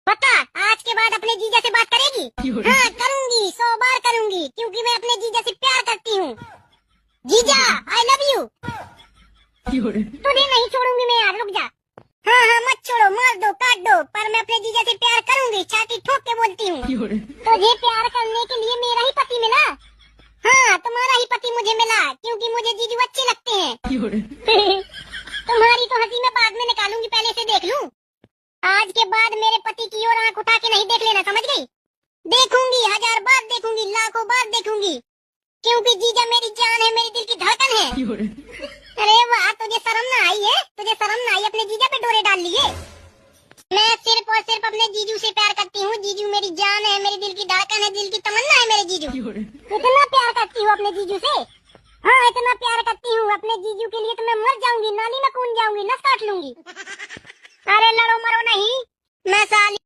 पक्का आज के बाद अपने जीजा से बात करेगी? हाँ करूंगी, 100 बार करूंगी, क्योंकि मैं अपने जीजा से प्यार करती हूँ। जीजा आई लव यू। तुझे नहीं छोड़ूंगी मैं यार, रुक जा। हाँ हाँ मत छोड़ो, मार दो काट दो, पर मैं अपने जीजा से प्यार करूंगी, छाती ठोक के बोलती हूँ। तुझे प्यार करने के लिए मेरा ही पति मिला। हाँ तुम्हारा ही पति मुझे मिला, क्योंकि मुझे जीजू अच्छे लगते हैं। तुम्हारी तो हंसी मैं बाद में निकालूंगी, पहले से देख लूं। आज के बाद मेरे पति की ओर आंख उठा के नहीं देख लेना, समझ गई? देखूंगी, 1000 बार देखूंगी, लाखों बार देखूंगी, क्योंकि जीजा मेरी जान है, मेरी दिल की धड़कन है। अरे वाह, तुझे शर्म ना आई है? तुझे शर्म ना आई? अपने जीजा पे डोरे डाल लिए। मैं सिर्फ और सिर्फ अपने जीजू से प्यार करती हूँ। जीजू मेरी जान है, मेरी दिल की धड़कन है, दिल की तमन्ना है मेरे जीजू। इतना प्यार करती हूँ अपने जीजू से? हाँ इतना प्यार करती हूँ अपने जीजू के लिए तो मैं मर जाऊंगी, नाली में कूद जाऊंगी, नस काट लूंगी। अरे लड़ो मरो नहीं, मैं साली